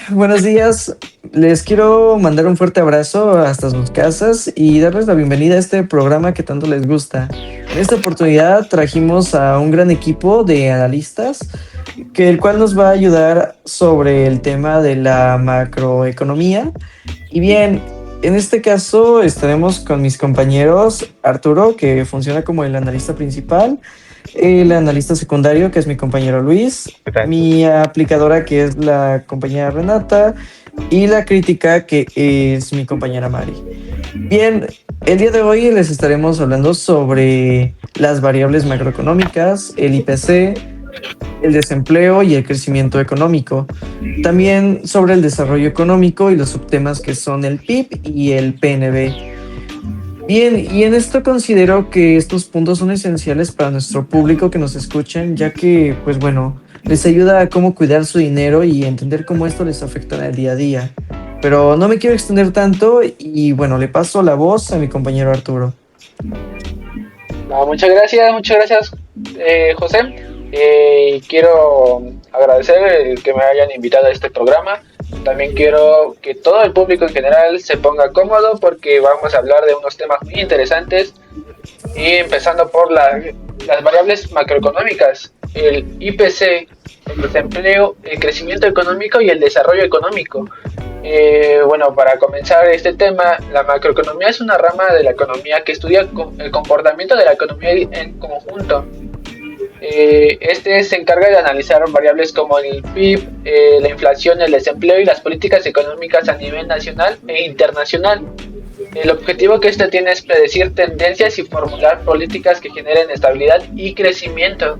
Buenos días. Les quiero mandar un fuerte abrazo hasta sus casas y darles la bienvenida a este programa que tanto les gusta. En esta oportunidad trajimos a un gran equipo de analistas el cual nos va a ayudar sobre el tema de la macroeconomía. Y bien, en este caso estaremos con mis compañeros Arturo, que funciona como el analista principal, el analista secundario, que es mi compañero Luis, ¿Qué tal? mi aplicadora, que es la compañera Renata, y la crítica, que es mi compañera Mari. Bien, el día de hoy les estaremos hablando sobre las variables macroeconómicas, el IPC, el desempleo y el crecimiento económico. También sobre el desarrollo económico y los subtemas que son el PIB y el PNB. Bien, y en esto considero que estos puntos son esenciales para nuestro público que nos escuchan, ya que, pues bueno, les ayuda a cómo cuidar su dinero y entender cómo esto les afecta en el día a día. Pero no me quiero extender tanto y bueno, le paso la voz a mi compañero Arturo. No, muchas gracias, José. Quiero agradecer el que me hayan invitado a este programa. También quiero que todo el público en general se ponga cómodo porque vamos a hablar de unos temas muy interesantes y empezando por las variables macroeconómicas, el IPC, el desempleo, el crecimiento económico y el desarrollo económico. Bueno, para comenzar este tema, la macroeconomía es una rama de la economía que estudia el comportamiento de la economía en conjunto. Este se encarga de analizar variables como el PIB, la inflación, el desempleo y las políticas económicas a nivel nacional e internacional. El objetivo que este tiene es predecir tendencias y formular políticas que generen estabilidad y crecimiento.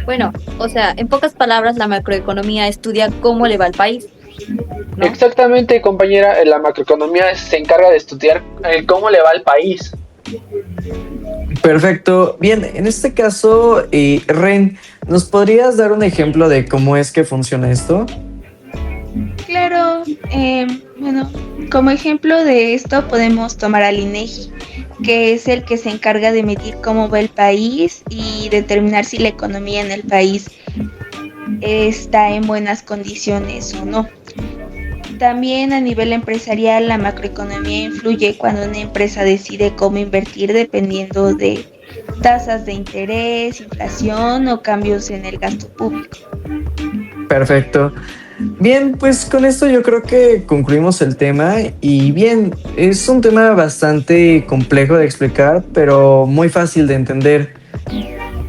Bueno, o sea, en pocas palabras, la macroeconomía estudia cómo le va al país, ¿no? Exactamente, compañera, la macroeconomía se encarga de estudiar cómo le va al país. Perfecto. Bien, en este caso, Ren, ¿nos podrías dar un ejemplo de cómo es que funciona esto? Claro, bueno, como ejemplo de esto podemos tomar al INEGI, que es el que se encarga de medir cómo va el país y determinar si la economía en el país está en buenas condiciones o no. También a nivel empresarial, la macroeconomía influye cuando una empresa decide cómo invertir dependiendo de tasas de interés, inflación o cambios en el gasto público. Perfecto. Bien, pues con esto yo creo que concluimos el tema y bien, es un tema bastante complejo de explicar, pero muy fácil de entender.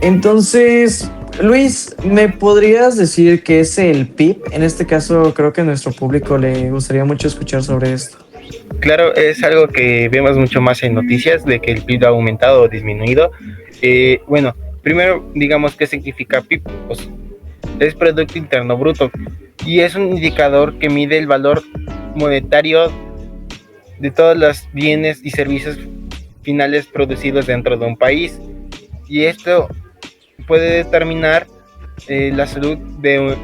Entonces, Luis, ¿me podrías decir qué es el PIB? En este caso, creo que a nuestro público le gustaría mucho escuchar sobre esto. Claro, es algo que vemos mucho más en noticias, de que el PIB ha aumentado o disminuido. Bueno, primero digamos qué significa PIB. Pues, es Producto Interno Bruto y es un indicador que mide el valor monetario de todos los bienes y servicios finales producidos dentro de un país. Y esto puede determinar la salud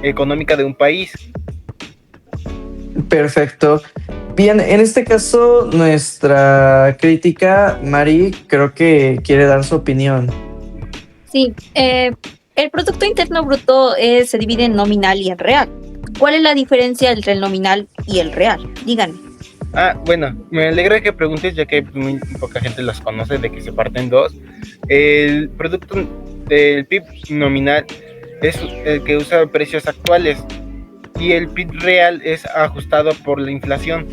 económica de un país. Perfecto. Bien, en este caso, nuestra crítica, Mari, creo que quiere dar su opinión. Sí, el Producto Interno Bruto se divide en nominal y en real. ¿Cuál es la diferencia entre el nominal y el real? Díganme. Bueno, me alegra que preguntes, ya que muy poca gente las conoce, de que se parten dos. El producto del PIB nominal es el que usa precios actuales y el PIB real es ajustado por la inflación.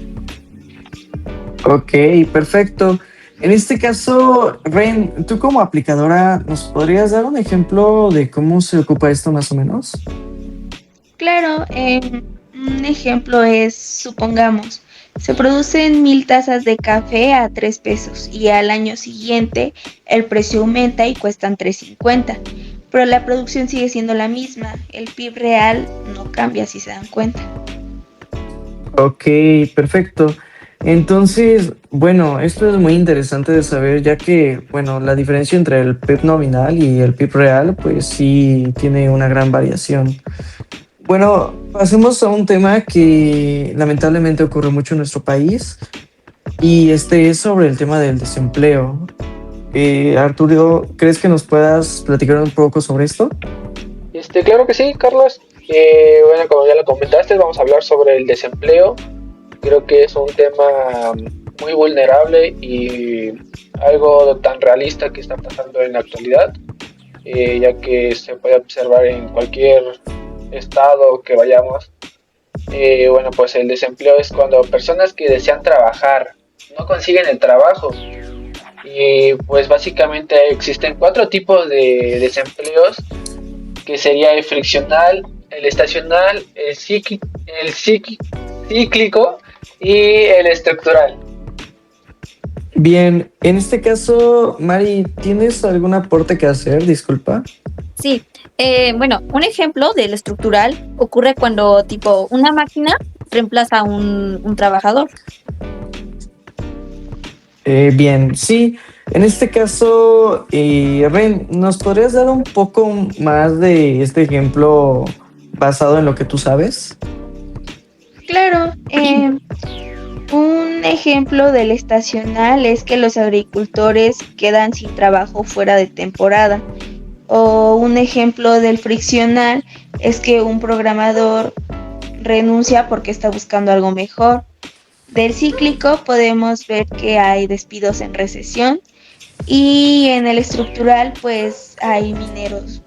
Ok, perfecto. En este caso, Ren, tú como aplicadora, ¿nos podrías dar un ejemplo de cómo se ocupa esto más o menos? Claro, un ejemplo es, supongamos, se producen 1000 tazas de café a 3 pesos y al año siguiente el precio aumenta y cuestan 3.50, pero la producción sigue siendo la misma, el PIB real no cambia si se dan cuenta. Ok, perfecto. Entonces, bueno, esto es muy interesante de saber, ya que, bueno, la diferencia entre el PIB nominal y el PIB real, pues sí tiene una gran variación. Bueno, pasemos a un tema que lamentablemente ocurre mucho en nuestro país y este es sobre el tema del desempleo. Arturo, ¿crees que nos puedas platicar un poco sobre esto? Claro que sí, Carlos. Bueno, como ya lo comentaste, vamos a hablar sobre el desempleo. Creo que es un tema muy vulnerable y algo tan realista que está pasando en la actualidad, ya que se puede observar en cualquier estado que vayamos. Bueno, pues el desempleo es cuando personas que desean trabajar no consiguen el trabajo. Y pues básicamente existen 4 tipos de desempleos, que sería el friccional, el estacional, cíclico y el estructural. Bien, en este caso, Mari, ¿tienes algún aporte que hacer? Disculpa. Sí, bueno, un ejemplo del estructural ocurre cuando tipo una máquina reemplaza a un trabajador. Bien, sí. En este caso, Ren, ¿nos podrías dar un poco más de este ejemplo basado en lo que tú sabes? Claro, un ejemplo del estacional es que los agricultores quedan sin trabajo fuera de temporada. O un ejemplo del friccional es que un programador renuncia porque está buscando algo mejor. Del cíclico podemos ver que hay despidos en recesión, y en el estructural pues hay mineros.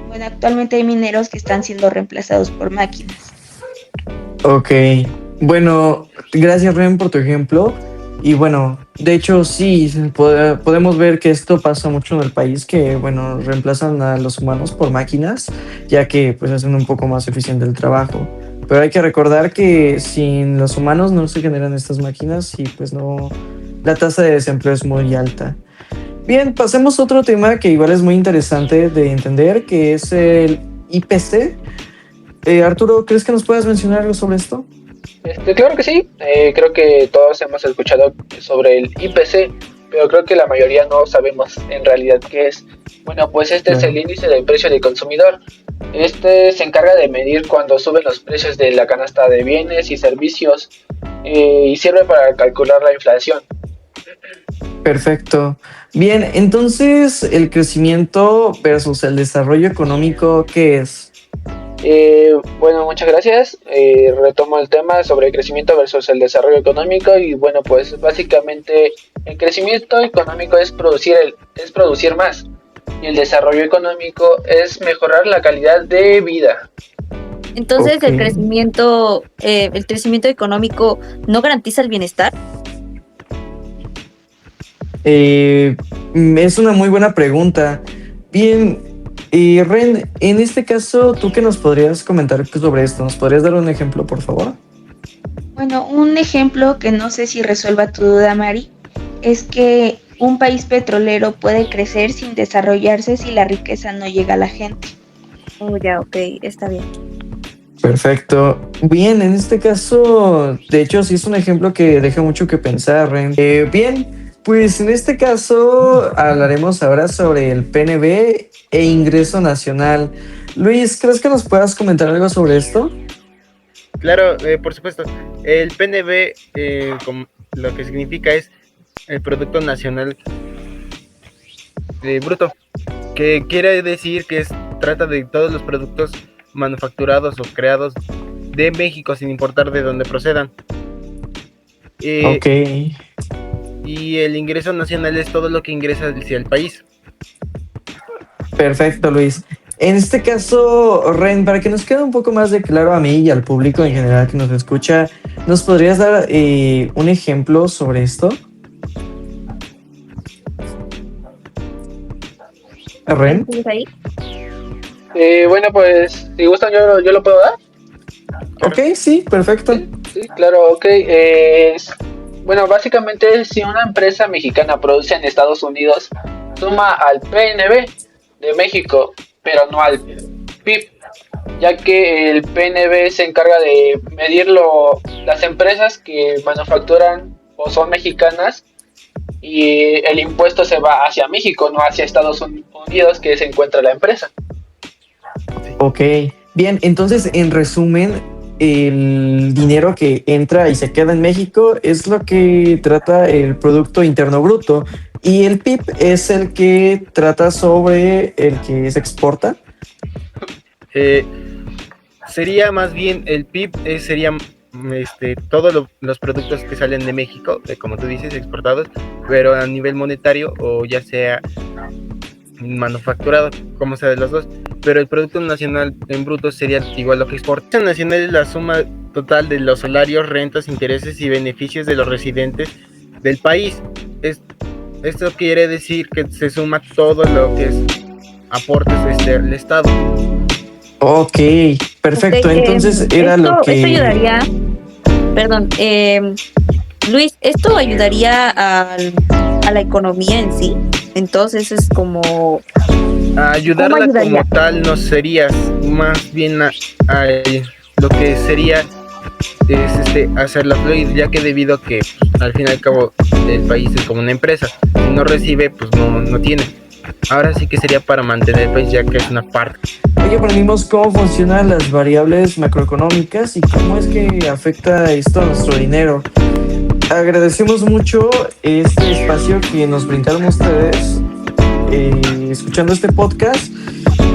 Bueno, actualmente hay mineros que están siendo reemplazados por máquinas. Ok. Bueno, gracias, Ren, por tu ejemplo. Y bueno, de hecho sí, podemos ver que esto pasa mucho en el país, que bueno, reemplazan a los humanos por máquinas, ya que pues hacen un poco más eficiente el trabajo. Pero hay que recordar que sin los humanos no se generan estas máquinas y pues no, la tasa de desempleo es muy alta. Bien, pasemos a otro tema que igual es muy interesante de entender, que es el IPC. Arturo, ¿crees que nos puedas mencionar algo sobre esto? Claro que sí, creo que todos hemos escuchado sobre el IPC, pero creo que la mayoría no sabemos en realidad qué es. Bueno, pues este es el índice del precio del consumidor. Este se encarga de medir cuando suben los precios de la canasta de bienes y servicios, y sirve para calcular la inflación. Perfecto. Bien, entonces el crecimiento versus el desarrollo económico, ¿qué es? Bueno, muchas gracias. Retomo el tema sobre el crecimiento versus el desarrollo económico, y bueno, pues básicamente el crecimiento económico es producir más, y el desarrollo económico es mejorar la calidad de vida. Entonces, Ok. el crecimiento económico no garantiza el bienestar. Es una muy buena pregunta. Bien, Ren, en este caso, ¿tú qué nos podrías comentar sobre esto? ¿Nos podrías dar un ejemplo, por favor? Bueno, un ejemplo que no sé si resuelva tu duda, Mari, es que un país petrolero puede crecer sin desarrollarse si la riqueza no llega a la gente. Oh, ya, ok, está bien. Perfecto. Bien, en este caso, de hecho, sí es un ejemplo que deja mucho que pensar, Ren. Bien, pues en este caso hablaremos ahora sobre el PNB e ingreso nacional. Luis, ¿crees que nos puedas comentar algo sobre esto? Claro, por supuesto. El PNB, lo que significa es el Producto Nacional Bruto, que quiere decir que trata de todos los productos manufacturados o creados de México sin importar de dónde procedan. Ok. Y el ingreso nacional es todo lo que ingresa hacia el país. Perfecto, Luis. En este caso, Ren, para que nos quede un poco más de claro a mí y al público en general que nos escucha, ¿nos podrías dar un ejemplo sobre esto? ¿Ren? ¿Sigues ahí? Bueno, pues si gustan yo lo puedo dar. Ok, sí, perfecto. Sí, claro, ok. Bueno, básicamente si una empresa mexicana produce en Estados Unidos, suma al PNB de México, pero no al PIB, ya que el PNB se encarga de medir las empresas que manufacturan o son mexicanas, y el impuesto se va hacia México, no hacia Estados Unidos, que se encuentra la empresa. Ok, bien, entonces en resumen, el dinero que entra y se queda en México es lo que trata el Producto Interno Bruto, y el PIB es el que trata sobre el que se exporta. sería más bien el PIB, sería todos los productos que salen de México, como tú dices, exportados, pero a nivel monetario o ya sea manufacturado, como sea de los dos. Pero el Producto Nacional en bruto sería igual lo que exporta. El nacional es la suma total de los salarios, rentas, intereses y beneficios de los residentes del país. Esto quiere decir que se suma todo lo que es aportes del Estado. Ok, perfecto. Ok, Entonces era lo que... Esto ayudaría, perdón, Luis, esto ayudaría a la economía en sí. Entonces es como... Ayudarla ¿Cómo ayudaría? como tal no sería, más bien lo que sería es hacerla fluir, ya que debido a que al fin y al cabo el país es como una empresa, si no recibe pues no tiene. Ahora sí que sería para mantener el país, ya que es una parte. Hoy aprendimos cómo funcionan las variables macroeconómicas y cómo es que afecta esto a nuestro dinero. Agradecemos mucho este espacio que nos brindaron ustedes escuchando este podcast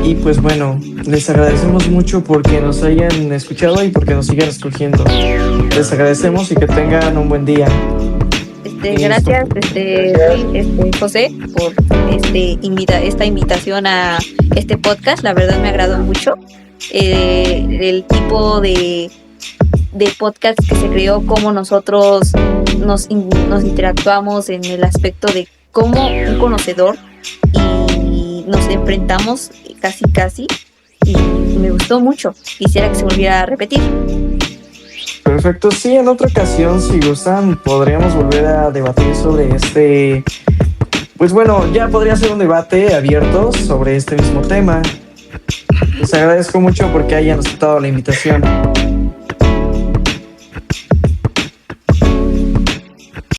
y pues bueno, les agradecemos mucho porque nos hayan escuchado y porque nos sigan escogiendo. Les agradecemos y que tengan un buen día. Gracias, José, por esta invitación a este podcast. La verdad me agradó mucho el tipo de podcast que se creó, cómo nosotros nos interactuamos en el aspecto de cómo un conocedor y nos enfrentamos casi y me gustó mucho. Quisiera que se volviera a repetir. Perfecto, sí, en otra ocasión, si gustan, podríamos volver a debatir sobre pues bueno, ya podría ser un debate abierto sobre este mismo tema. Les agradezco mucho porque hayan aceptado la invitación.